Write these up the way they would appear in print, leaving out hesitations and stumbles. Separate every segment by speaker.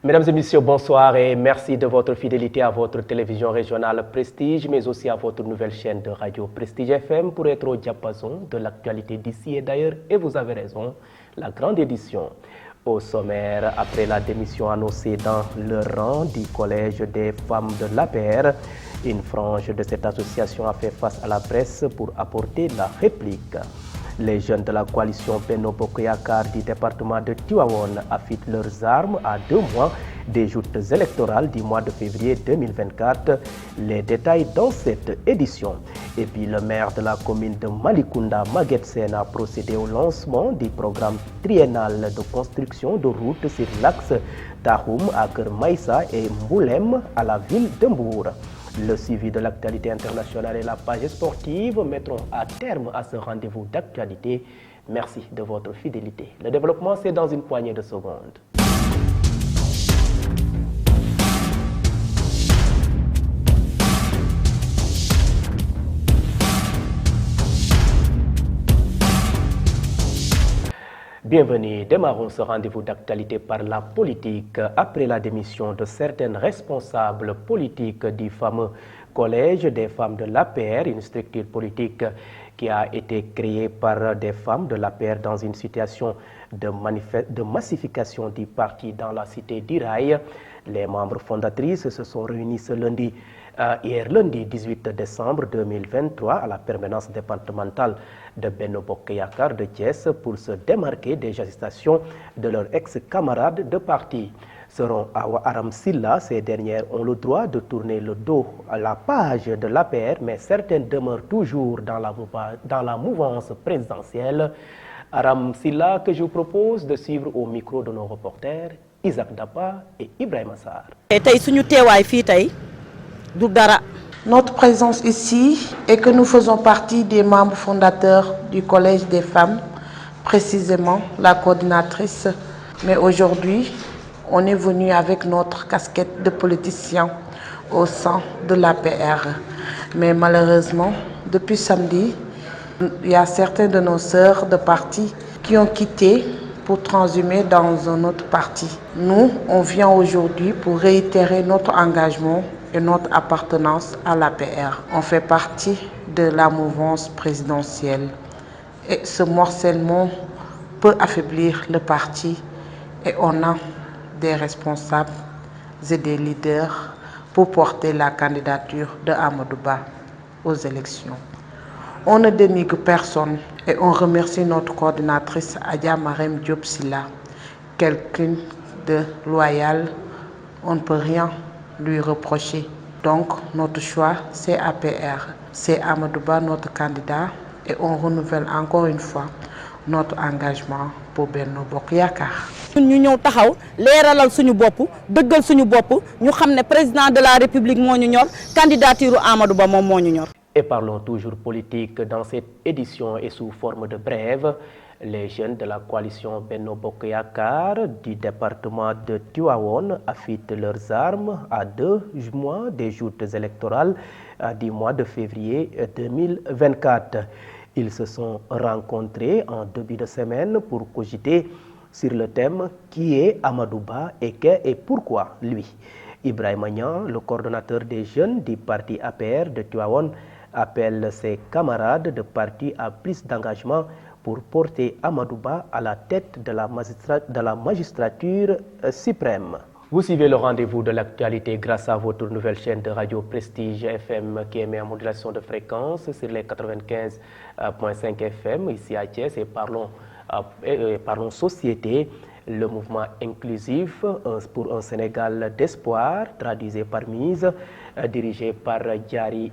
Speaker 1: Mesdames et messieurs, bonsoir et merci de votre fidélité à votre télévision régionale Prestige, mais aussi à votre nouvelle chaîne de radio Prestige FM pour être au diapason de l'actualité d'ici et d'ailleurs. Et vous avez raison, la grande édition. Au sommaire, après la démission annoncée dans le rang du Collège des femmes de l'APR, une frange de cette association a fait face à la presse pour apporter la réplique. Les jeunes de la coalition Benno Bokk Yakaar du département de Tivaouane affûtent leurs armes à 2 mois des joutes électorales du mois de février 2024. Les détails dans cette édition. Et puis le maire de la commune de Malicounda, Maguette Sène, a procédé au lancement du programme triennal de construction de routes sur l'axe Tahoum à Keur Maïssa et Mboulem à la ville de Mbour. Le suivi de l'actualité internationale et la page sportive mettront à terme à ce rendez-vous d'actualité. Merci de votre fidélité. Le développement, c'est dans une poignée de secondes. Bienvenue, démarrons ce rendez-vous d'actualité par la politique. Après la démission de certaines responsables politiques du fameux Collège des femmes de l'APR, une structure politique qui a été créée par des femmes de l'APR dans une situation de massification du parti dans la cité d'Iraï. Les membres fondatrices se sont réunis ce lundi. Hier lundi 18 décembre 2023 à la permanence départementale de Benno Bokk Yakaar de Thiès pour se démarquer des agitations de leurs ex-camarades de parti. Selon Awa Aram Silla, ces dernières ont le droit de tourner le dos à la page de l'APR, mais certaines demeurent toujours dans la mouvance présidentielle. Aram Silla, que je vous propose de suivre au micro de nos reporters Isaac Dapa et Ibrahima Sarr.
Speaker 2: Notre présence ici est que nous faisons partie des membres fondateurs du Collège des femmes, précisément la coordinatrice. Mais aujourd'hui, on est venu avec notre casquette de politicien au sein de l'APR. Mais malheureusement, depuis samedi, il y a certains de nos sœurs de parti qui ont quitté pour transhumer dans un autre parti. Nous, on vient aujourd'hui pour réitérer notre engagement et notre appartenance à l'APR. On fait partie de la mouvance présidentielle et ce morcellement peut affaiblir le parti et on a des responsables et des leaders pour porter la candidature de Amadou Ba aux élections. On ne dénigre personne et on remercie notre coordinatrice Adja Marème Diop Silla, quelqu'un de loyal, on ne peut rien lui reprocher. Donc notre choix c'est APR, c'est Amadou Ba notre candidat et on renouvelle encore une fois notre engagement pour Benno Bokk Yakaar.
Speaker 3: ñu ñëw taxaw leeralal suñu bopp dëggal suñu bopp ñu xam ne président de la République moo ñu ñor candidature Amadou Ba moom moo ñu ñor.
Speaker 1: Et parlons toujours politique dans cette édition et sous forme de brève. Les jeunes de la coalition Benno Bokk Yakaar du département de Tivaouane affûtent leurs armes à 2 mois des joutes électorales du mois de février 2024. Ils se sont rencontrés en début de semaine pour cogiter sur le thème qui est Amadou Ba et pourquoi lui. Ibrahima Niang, le coordonnateur des jeunes du parti APR de Tivaouane, appelle ses camarades de parti à plus d'engagement pour porter Amadou Ba à la tête de la magistrature suprême. Vous suivez le rendez-vous de l'actualité grâce à votre nouvelle chaîne de radio Prestige FM qui émet en modulation de fréquence sur les 95.5 FM ici à Thiès et parlons société. Le mouvement inclusif pour un Sénégal d'espoir, traduisé par mise, dirigé par Djari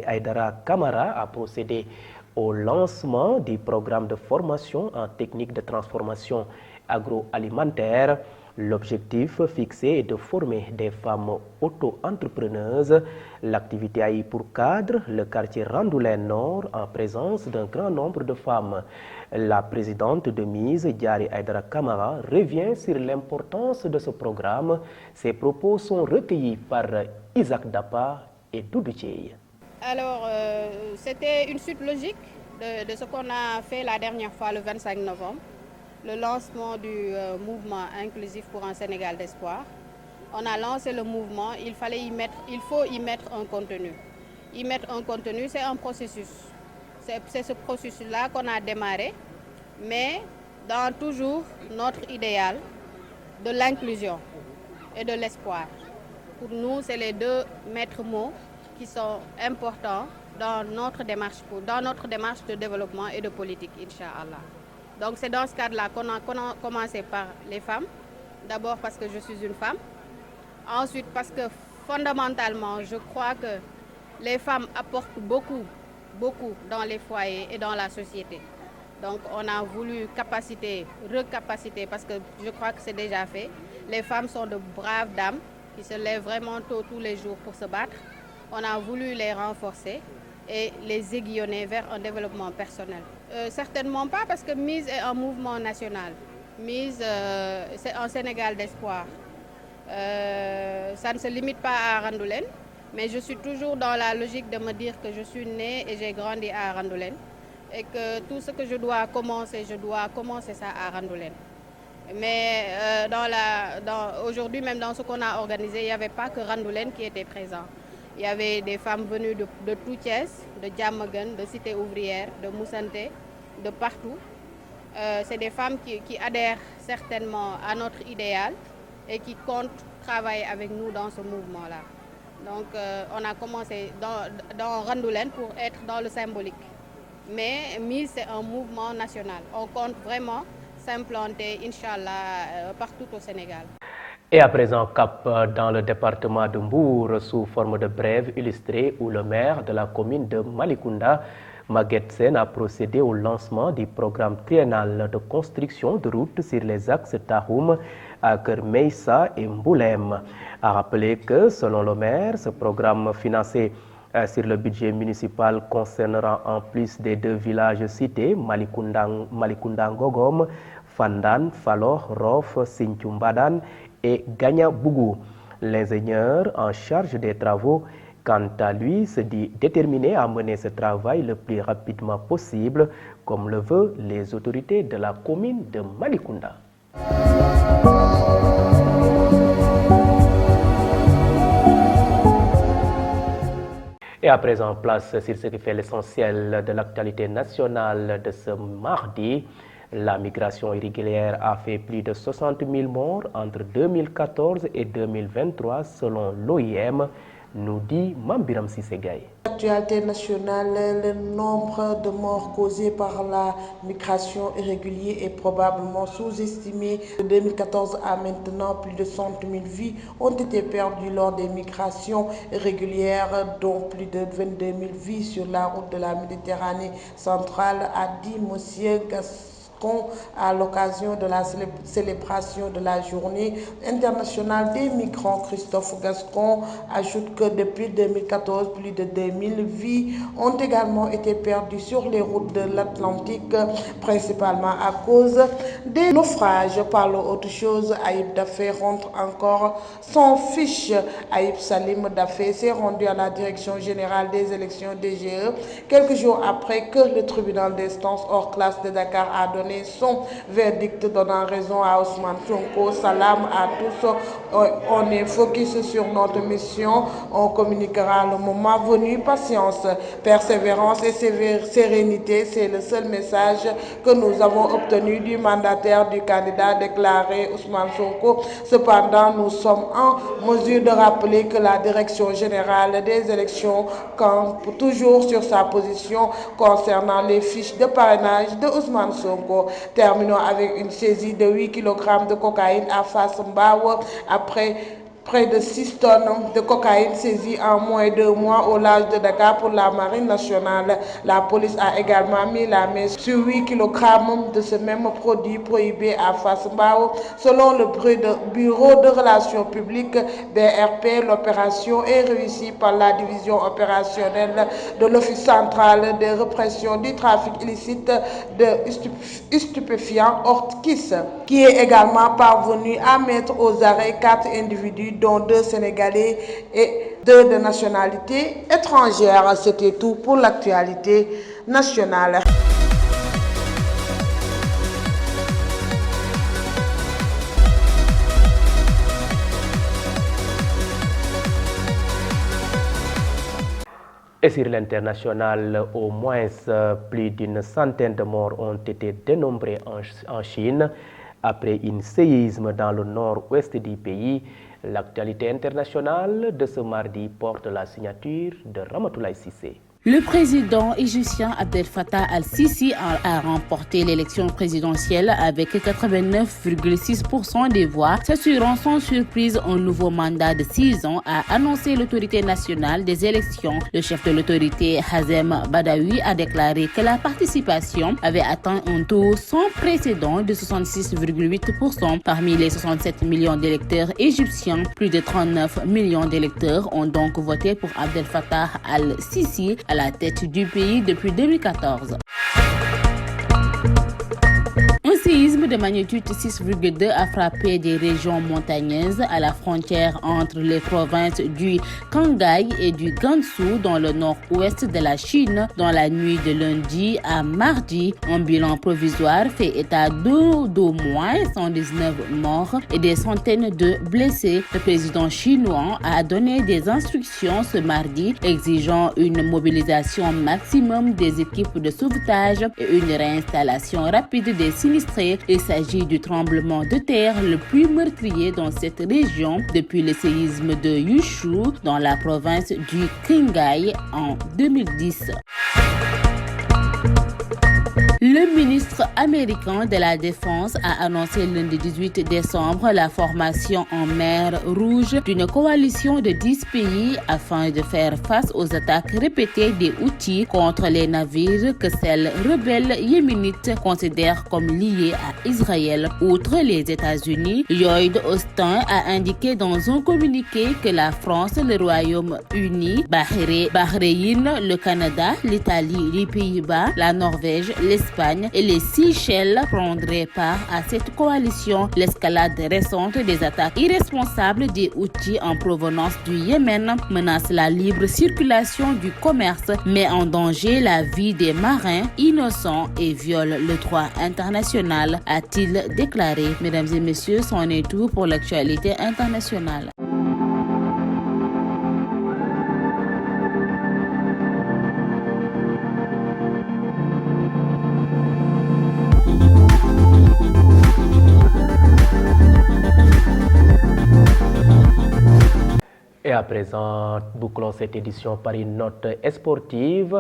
Speaker 1: Aïdara Camara, a procédé au lancement du programme de formation en technique de transformation agroalimentaire. L'objectif fixé est de former des femmes auto-entrepreneuses. L'activité a eu pour cadre le quartier Randoulène Nord en présence d'un grand nombre de femmes. La présidente de mise, Djari Aïdara Camara, revient sur l'importance de ce programme. Ses propos sont recueillis par Isaac Dapa et Doudou Thiey.
Speaker 4: Alors, c'était une suite logique de ce qu'on a fait la dernière fois, le 25 novembre. le lancement du mouvement inclusif pour un Sénégal d'espoir. On a lancé le mouvement, il faut y mettre un contenu. Y mettre un contenu, c'est un processus. C'est ce processus-là qu'on a démarré, mais dans toujours notre idéal de l'inclusion et de l'espoir. Pour nous, c'est les deux maîtres mots qui sont importants dans notre démarche de développement et de politique, Inch'Allah. Donc c'est dans ce cadre-là qu'on a commencé par les femmes. D'abord parce que je suis une femme. Ensuite parce que fondamentalement, je crois que les femmes apportent beaucoup dans les foyers et dans la société. Donc on a voulu recapaciter, parce que je crois que c'est déjà fait. Les femmes sont de braves dames qui se lèvent vraiment tôt tous les jours pour se battre. On a voulu les renforcer et les aiguillonner vers un développement personnel. Certainement pas, parce que MISE est un mouvement national. MISE, c'est un Sénégal d'espoir. Ça ne se limite pas à Randoulène, mais je suis toujours dans la logique de me dire que je suis née et j'ai grandi à Randoulène et que tout ce que je dois commencer ça à Randoulène. Mais aujourd'hui, même dans ce qu'on a organisé, il n'y avait pas que Randoulène qui était présent. Il y avait des femmes venues de tout Thiès, de Diamaguène, de Cité Ouvrière, de Moussanté, de partout. C'est des femmes qui adhèrent certainement à notre idéal et qui comptent travailler avec nous dans ce mouvement-là. Donc on a commencé dans Randoulène pour être dans le symbolique. Mais MISE, c'est un mouvement national. On compte vraiment s'implanter, Inch'Allah, partout au Sénégal.
Speaker 1: Et à présent, cap dans le département de Mbour sous forme de brève illustrée où le maire de la commune de Malicounda, Maguette Sène, a procédé au lancement du programme triennal de construction de routes sur les axes Tahoum, Keur Meïssa et Mboulem. A rappelé que, selon le maire, ce programme financé sur le budget municipal concernera en plus des deux villages cités, Malicounda Ngogom, Fandan, Falor, Rof, Sinthiou-Mbadan et Gagna Bougou. L'ingénieur en charge des travaux, quant à lui, se dit déterminé à mener ce travail le plus rapidement possible, comme le veulent les autorités de la commune de Malicounda. Et à présent, place sur ce qui fait l'essentiel de l'actualité nationale de ce mardi. La migration irrégulière a fait plus de 60 000 morts entre 2014 et 2023 selon l'OIM, nous dit Mambiram Sissegaï.
Speaker 2: L'actualité nationale, le nombre de morts causés par la migration irrégulière est probablement sous-estimé. De 2014 à maintenant, plus de 100 000 vies ont été perdues lors des migrations irrégulières, dont plus de 22 000 vies sur la route de la Méditerranée centrale, a dit M. Gaston à l'occasion de la célébration de la journée internationale des migrants. Christophe Gascon ajoute que depuis 2014, plus de 2000 vies ont également été perdues sur les routes de l'Atlantique, principalement à cause des naufrages. Parlons autre chose, Aïb Dafé rentre encore son fiche. Aïb Salim Dafé s'est rendu à la Direction générale des élections DGE quelques jours après que le tribunal d'instance hors classe de Dakar a donné son verdict donnant raison à Ousmane Sonko. Salam à tous, on est focus sur notre mission, on communiquera le moment venu. Patience, persévérance et sérénité, c'est le seul message que nous avons obtenu du mandataire du candidat déclaré Ousmane Sonko. Cependant, nous sommes en mesure de rappeler que la Direction générale des élections campe toujours sur sa position concernant les fiches de parrainage de Ousmane Sonko. Terminons avec une saisie de 8 kg de cocaïne à Fass Mbao après près de 6 tonnes de cocaïne saisie en moins de 2 mois au large de Dakar pour la Marine nationale. La police a également mis la main sur 8 kg de ce même produit prohibé à Fass Mbao. Selon le Bureau de Relations publiques BRP, l'opération est réussie par la division opérationnelle de l'Office central de répression du trafic illicite de stupéfiants Ortkis, qui est également parvenu à mettre aux arrêts 4 individus dont 2 Sénégalais et 2 de nationalité étrangère. C'était tout pour l'actualité nationale.
Speaker 1: Et sur l'international, au moins plus d'une centaine de morts ont été dénombrés en Chine après un séisme dans le nord-ouest du pays. L'actualité internationale de ce mardi porte la signature de Ramatoulaye Cissé.
Speaker 5: Le président égyptien Abdel Fattah al-Sisi a remporté l'élection présidentielle avec 89,6% des voix, s'assurant sans surprise un nouveau mandat de 6 ans, a annoncé l'autorité nationale des élections. Le chef de l'autorité, Hazem Badawi, a déclaré que la participation avait atteint un taux sans précédent de 66,8%. Parmi les 67 millions d'électeurs égyptiens, plus de 39 millions d'électeurs ont donc voté pour Abdel Fattah al-Sisi à la tête du pays depuis 2014. Un séisme de magnitude 6,2 a frappé des régions montagneuses à la frontière entre les provinces du Qinghai et du Gansu dans le nord-ouest de la Chine dans la nuit de lundi à mardi. Un bilan provisoire fait état d'au moins 119 morts et des centaines de blessés. Le président chinois a donné des instructions ce mardi exigeant une mobilisation maximum des équipes de sauvetage et une réinstallation rapide des sinistrés. Il s'agit du tremblement de terre le plus meurtrier dans cette région depuis le séisme de Yushu dans la province du Qinghai en 2010. Le ministre américain de la Défense a annoncé lundi 18 décembre la formation en mer Rouge d'une coalition de 10 pays afin de faire face aux attaques répétées des Houthis contre les navires que celles rebelles yéménites considèrent comme liés à Israël. Outre les États-Unis, Lloyd Austin a indiqué dans un communiqué que la France, le Royaume-Uni, Bahreïn, le Canada, l'Italie, les Pays-Bas, la Norvège, l'Espagne et les Seychelles prendraient part à cette coalition. L'escalade récente des attaques irresponsables des Houthis en provenance du Yémen menace la libre circulation du commerce, met en danger la vie des marins innocents et viole le droit international, a-t-il déclaré. Mesdames et messieurs, c'en est tout pour l'actualité internationale.
Speaker 1: Et à présent, bouclons cette édition par une note sportive.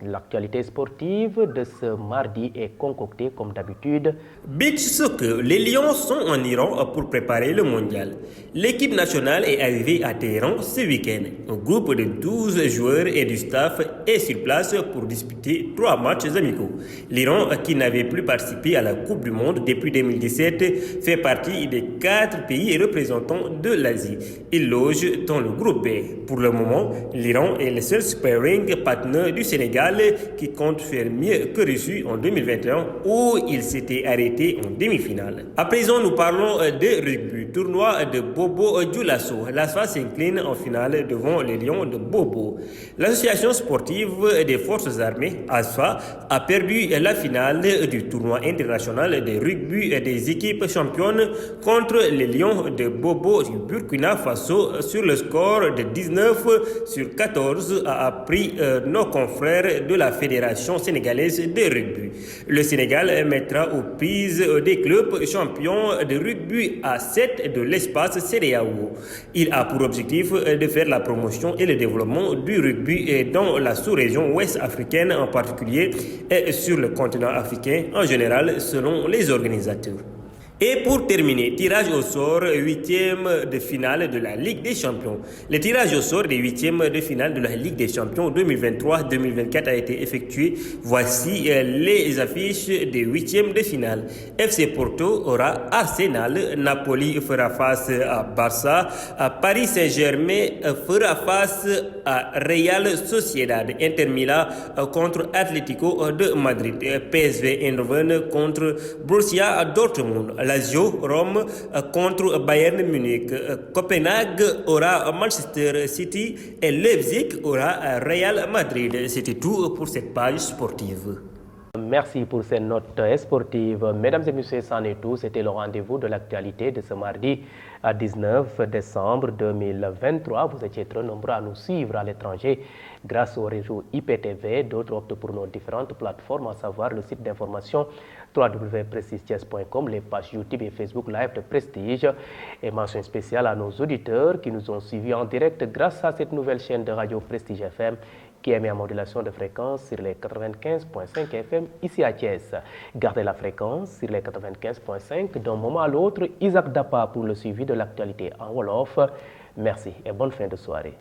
Speaker 1: L'actualité sportive de ce mardi est concoctée comme d'habitude.
Speaker 6: Beach soccer, les Lions sont en Iran pour préparer le mondial. L'équipe nationale est arrivée à Téhéran ce week-end. Un groupe de 12 joueurs et du staff est sur place pour disputer 3 matchs amicaux. L'Iran, qui n'avait plus participé à la Coupe du Monde depuis 2017, fait partie des 4 pays représentants de l'Asie. Il loge dans le groupe B. Pour le moment, l'Iran est le seul sparring partner du Sénégal qui compte faire mieux que Russie en 2021 où il s'était arrêté en demi-finale. À présent, nous parlons de rugby, tournoi de Bobo Dioulasso. L'ASFA s'incline en finale devant les Lions de Bobo. L'association sportive des forces armées, ASFA, a perdu la finale du tournoi international de rugby des équipes championnes contre les Lions de Bobo du Burkina Faso sur le score de 19-14, a appris nos confrères de la Fédération sénégalaise de rugby. Le Sénégal mettra aux prises des clubs champions de rugby à 7 de l'espace CEDEAO. Il a pour objectif de faire la promotion et le développement du rugby dans la sous-région ouest africaine en particulier et sur le continent africain en général selon les organisateurs. Et pour terminer, tirage au sort 8e de finale de la Ligue des Champions. Le tirage au sort des 8e de finale de la Ligue des Champions 2023-2024 a été effectué. Voici les affiches des 8e de finale. FC Porto aura Arsenal, Napoli fera face à Barça, Paris Saint-Germain fera face à Real Sociedad, Inter Milan contre Atlético de Madrid, PSV Eindhoven contre Borussia Dortmund, Lazio Rome contre Bayern Munich, Copenhague aura Manchester City et Leipzig aura Real Madrid. C'était tout pour cette page sportive.
Speaker 1: Merci pour ces notes sportives. Mesdames et messieurs, c'en est tout. C'était le rendez-vous de l'actualité de ce mardi à 19 décembre 2023. Vous étiez très nombreux à nous suivre à l'étranger grâce au réseau IPTV. D'autres optent pour nos différentes plateformes, à savoir le site d'information www.prestigechess.com, les pages YouTube et Facebook Live de Prestige. Et mention spéciale à nos auditeurs qui nous ont suivis en direct grâce à cette nouvelle chaîne de radio Prestige FM qui émet en modulation de fréquence sur les 95.5 FM ici à Thiès. Gardez la fréquence sur les 95.5 d'un moment à l'autre. Isaac Dapa pour le suivi de l'actualité en Wolof. Merci et bonne fin de soirée.